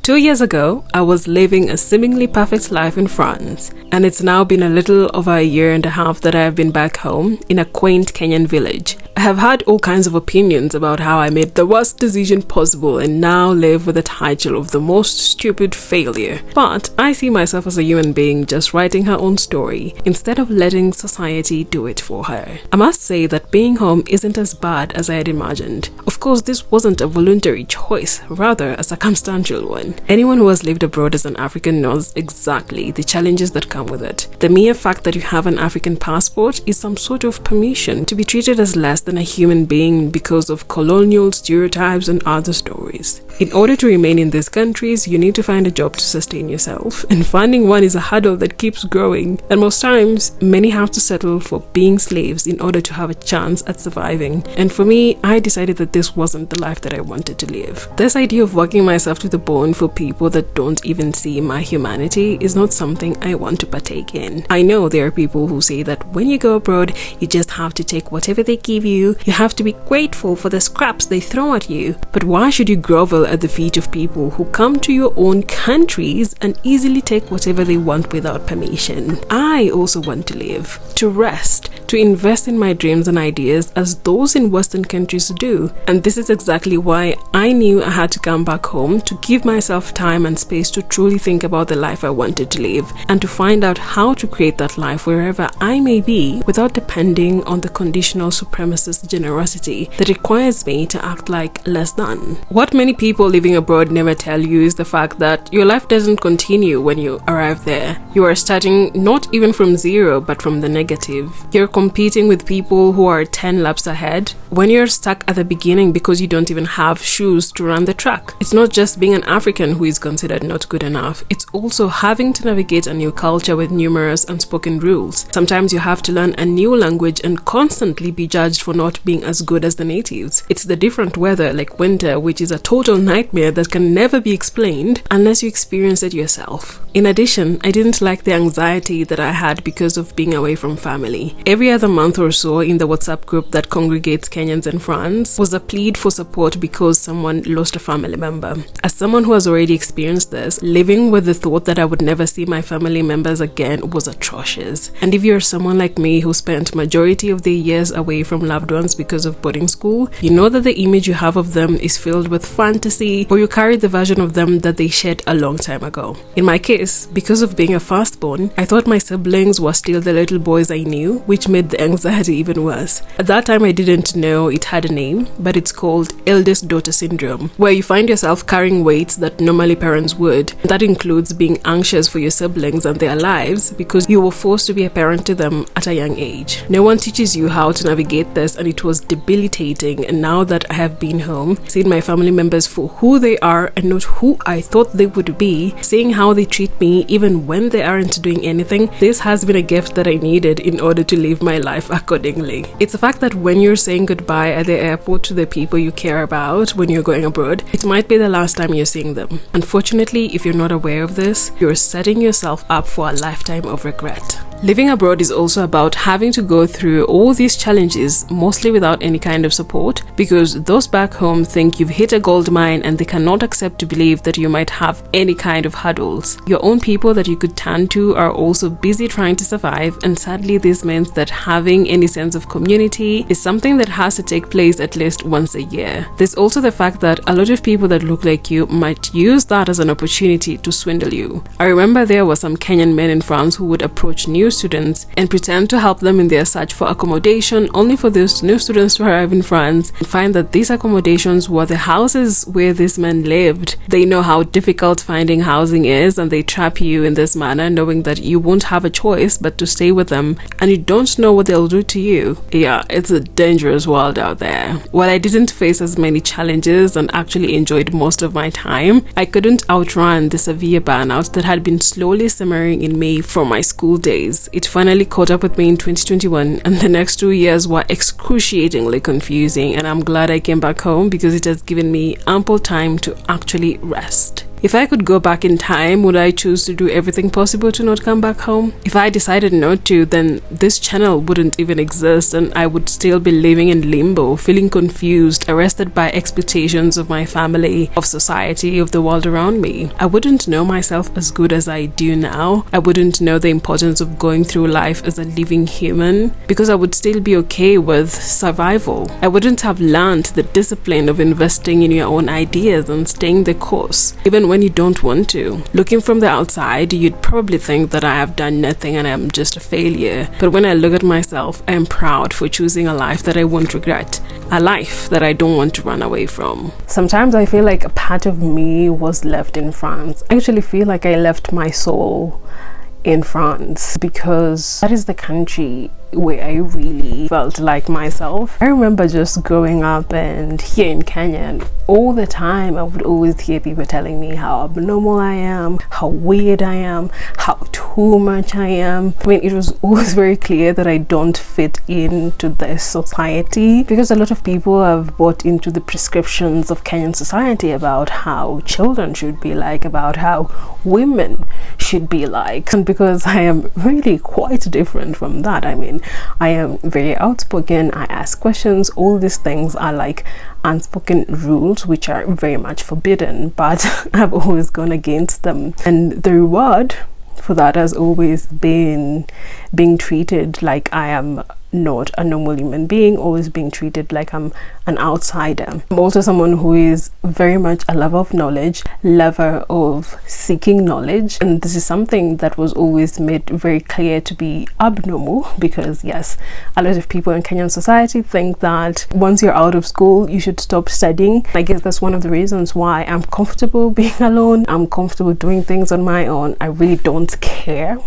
2 years ago, I was living a seemingly perfect life in France, and it's now been a little over a year and a half that I have been back home in a quaint Kenyan village. I have had all kinds of opinions about how I made the worst decision possible and now live with the title of the most stupid failure. But I see myself as a human being just writing her own story instead of letting society do it for her. I must say that being home isn't as bad as I had imagined. Of course, this wasn't a voluntary choice, rather a circumstantial one. Anyone who has lived abroad as an African knows exactly the challenges that come with it. The mere fact that you have an African passport is some sort of permission to be treated as less than a human being because of colonial stereotypes and other stories. In order to remain in these countries, you need to find a job to sustain yourself, and finding one is a hurdle that keeps growing, and most times, many have to settle for being slaves in order to have a chance at surviving. And for me, I decided that this wasn't the life that I wanted to live. This idea of working myself to the bone for people that don't even see my humanity is not something I want to partake in. I know there are people who say that when you go abroad, you just have to take whatever they give you have to be grateful for the scraps they throw at you. But why should you grovel at the feet of people who come to your own countries and easily take whatever they want without permission? I also want to live, to rest, to invest in my dreams and ideas as those in Western countries do. And this is exactly why I knew I had to come back home to give myself time and space to truly think about the life I wanted to live and to find out how to create that life wherever I may be without depending on the conditional supremacist generosity that requires me to act like less than. What many people living abroad never tell you is the fact that your life doesn't continue when you arrive there. You are starting not even from zero but from the negative. You're competing with people who are 10 laps ahead when you're stuck at the beginning because you don't even have shoes to run the track. It's not just being an African who is considered not good enough, it's also having to navigate a new culture with numerous unspoken rules. Sometimes you have to learn a new language and constantly be judged for not being as good as the natives. It's the different weather like winter, which is a total nightmare that can never be explained unless you experience it yourself. In addition, I didn't like the anxiety that I had because of being away from family. Every other month or so in the WhatsApp group that congregates Kenyans in France was a plead for support because someone lost a family member. As someone who has already experienced this, living with the thought that I would never see my family members again was atrocious. And if you're someone like me who spent majority of their years away from loved ones because of boarding school, you know that the image you have of them is filled with fantasy, or you carry the version of them that they shed a long time ago. In my case, because of being a firstborn, I thought my siblings were still the little boys I knew, which made the anxiety even worse. At that time, I didn't know it had a name, but it's called eldest daughter syndrome, where you find yourself carrying weights that normally parents would. That includes being anxious for your siblings and their lives because you were forced to be a parent to them at a young age. No one teaches you how to navigate this, and it was debilitating. And now that I have been home, seeing my family members for who they are and not who I thought they would be, seeing how they treat me even when they aren't doing anything, this has been a gift that I needed in order to live my life accordingly. It's a fact that when you're saying goodbye at the airport to the people you care about when you're going abroad, it might be the last time you're seeing them. Unfortunately, if you're not aware of this, you're setting yourself up for a lifetime of regret. Living abroad is also about having to go through all these challenges mostly without any kind of support, because those back home think you've hit a gold mine and they cannot accept to believe that you might have any kind of hurdles. Your own people that you could turn to are also busy trying to survive, and sadly this means that having any sense of community is something that has to take place at least once a year. There's also the fact that a lot of people that look like you might use that as an opportunity to swindle you. I remember there were some Kenyan men in France who would approach new students and pretend to help them in their search for accommodation, only for those new students to arrive in France and find that these accommodations were the houses where these men lived. They know how difficult finding housing is, and they trap you in this manner knowing that you won't have a choice but to stay with them, and you don't know what they'll do to you. Yeah, it's a dangerous world out there. While I didn't face as many challenges and actually enjoyed most of my time, I couldn't outrun the severe burnout that had been slowly simmering in me from my school days. is, it finally caught up with me in 2021, and the next 2 years were excruciatingly confusing, and I'm glad I came back home because it has given me ample time to actually rest. If I could go back in time, would I choose to do everything possible to not come back home? If I decided not to, then this channel wouldn't even exist and I would still be living in limbo, feeling confused, arrested by expectations of my family, of society, of the world around me. I wouldn't know myself as good as I do now. I wouldn't know the importance of going through life as a living human because I would still be okay with survival. I wouldn't have learned the discipline of investing in your own ideas and staying the course, even when you don't want to. Looking from the outside, you'd probably think that I have done nothing and I'm just a failure. But when I look at myself, I am proud for choosing a life that I won't regret. A life that I don't want to run away from. Sometimes I feel like a part of me was left in France. I actually feel like I left my soul in France because that is the country where I really felt like myself. I remember just growing up and here in Kenyan, all the time I would always hear people telling me how abnormal I am, how weird I am, how too much I am. I mean, it was always very clear that I don't fit into this society because a lot of people have bought into the prescriptions of Kenyan society about how children should be like, about how women should be like. And because I am really quite different from that, I mean, I am very outspoken, I ask questions, all these things are like unspoken rules which are very much forbidden, but I've always gone against them. And the reward for that has always been being treated like I am not a normal human being, always being treated like I'm an outsider. I'm also someone who is very much a lover of knowledge, lover of seeking knowledge, and this is something that was always made very clear to be abnormal because yes, a lot of people in Kenyan society think that once you're out of school you should stop studying. I guess that's one of the reasons why I'm comfortable being alone. I'm comfortable doing things on my own. I really don't care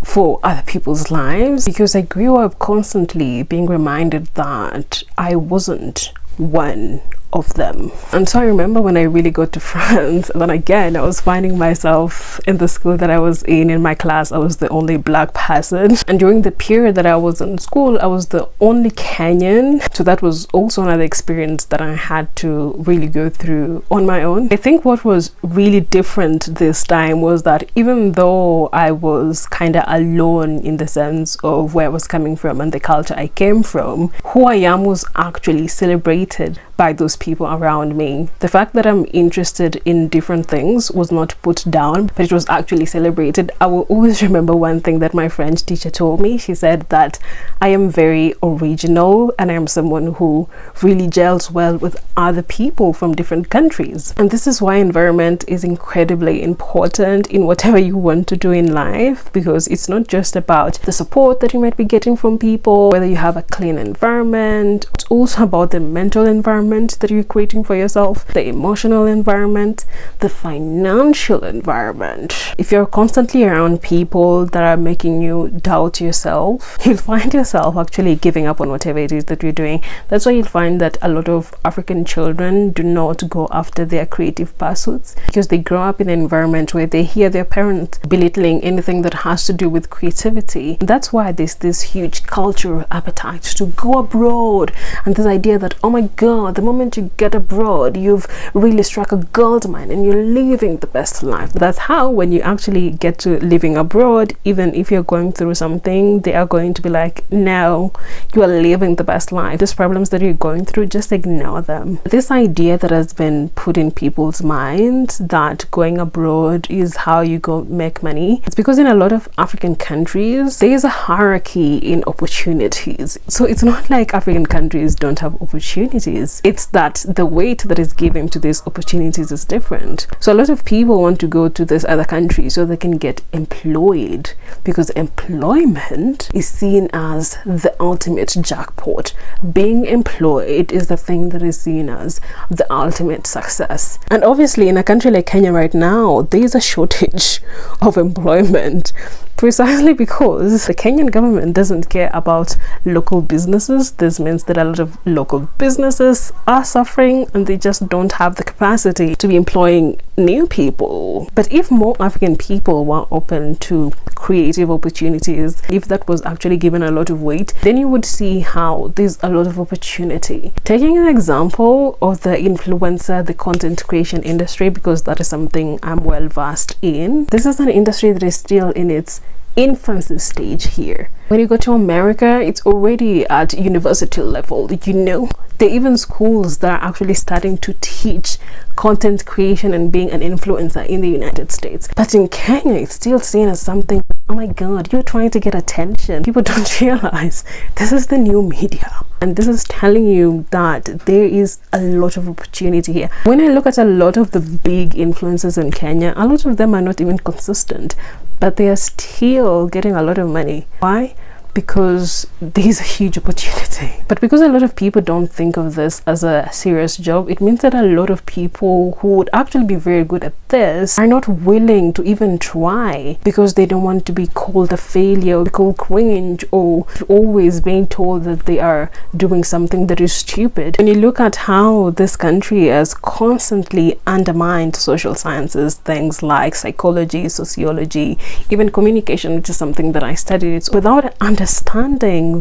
for other people's lives because I grew up constantly being reminded that I wasn't one of them. And so I remember when I really got to France, and then again I was finding myself in the school that I was in my class I was the only black person, and during the period that I was in school I was the only Kenyan, so that was also another experience that I had to really go through on my own. I think what was really different this time was that even though I was kind of alone in the sense of where I was coming from and the culture I came from, who I am was actually celebrated by those people around me. The fact that I'm interested in different things was not put down, but it was actually celebrated. I will always remember one thing that my French teacher told me. She said that I am very original and I am someone who really gels well with other people from different countries. And this is why environment is incredibly important in whatever you want to do in life, because it's not just about the support that you might be getting from people, whether you have a clean environment, it's also about the mental environment that you're creating for yourself, the emotional environment, the financial environment. If you're constantly around people that are making you doubt yourself, you'll find yourself actually giving up on whatever it is that you're doing. That's why you'll find that a lot of African children do not go after their creative pursuits because they grow up in an environment where they hear their parents belittling anything that has to do with creativity. And that's why there's this huge cultural appetite to go abroad, and this idea that, oh my god, the moment you get abroad you've really struck a gold mine and you're living the best life. That's how when you actually get to living abroad, even if you're going through something, they are going to be like, no, you are living the best life. These problems that you're going through, just ignore them. This idea that has been put in people's minds that going abroad is how you go make money, it's because in a lot of African countries there is a hierarchy in opportunities. So it's not like African countries don't have opportunities, it's that the weight that is given to these opportunities is different. So a lot of people want to go to this other country so they can get employed, because employment is seen as the ultimate jackpot. Being employed is the thing that is seen as the ultimate success. And obviously in a country like Kenya right now, there is a shortage of employment. Precisely because the Kenyan government doesn't care about local businesses. This means that a lot of local businesses are suffering and they just don't have the capacity to be employing new people. But if more African people were open to creative opportunities, if that was actually given a lot of weight, then you would see how there's a lot of opportunity. Taking an example of the influencer, the content creation industry, because that is something I'm well versed in. This is an industry that is still in its infancy stage here. When you go to America, it's already at university level. There are even schools that are actually starting to teach content creation and being an influencer in the United States. But in Kenya, it's still seen as something, oh my god, you're trying to get attention. People don't realize this is the new media. And this is telling you that there is a lot of opportunity here. When I look at a lot of the big influencers in Kenya, a lot of them are not even consistent, but they are still getting a lot of money. Why? Because there's a huge opportunity. But because a lot of people don't think of this as a serious job, it means that a lot of people who would actually be very good at this are not willing to even try, because they don't want to be called a failure, or called cringe, or always being told that they are doing something that is stupid. When you look at how this country has constantly undermined social sciences, things like psychology, sociology, even communication, which is something that I studied, it's without understanding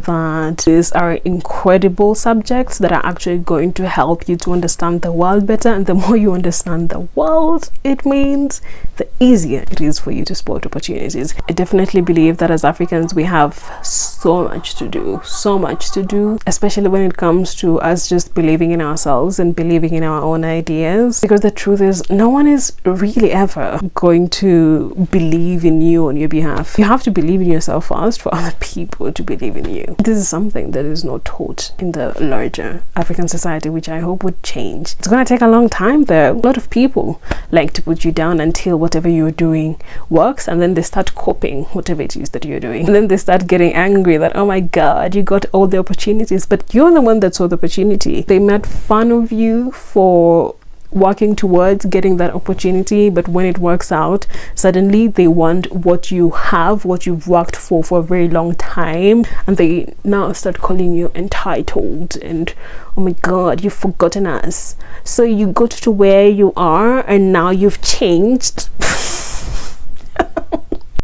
that these are incredible subjects that are actually going to help you to understand the world better. And the more you understand the world, it means the easier it is for you to spot opportunities. I definitely believe that as Africans, we have so much to do, especially when it comes to us just believing in ourselves and believing in our own ideas. Because the truth is, no one is really ever going to believe in you on your behalf. You have to believe in yourself first for other people to believe in you. This is something that is not taught in the larger African society, which I hope would change. It's going to take a long time though. A lot of people like to put you down until whatever you're doing works, and then they start copying whatever it is that you're doing, and then they start getting angry that, oh my god, you got all the opportunities, but you're the one that saw the opportunity. They made fun of you for working towards getting that opportunity, but when it works out, suddenly they want what you have, what you've worked for a very long time, and they now start calling you entitled and, oh my god, you've forgotten us. So you got to where you are and now you've changed,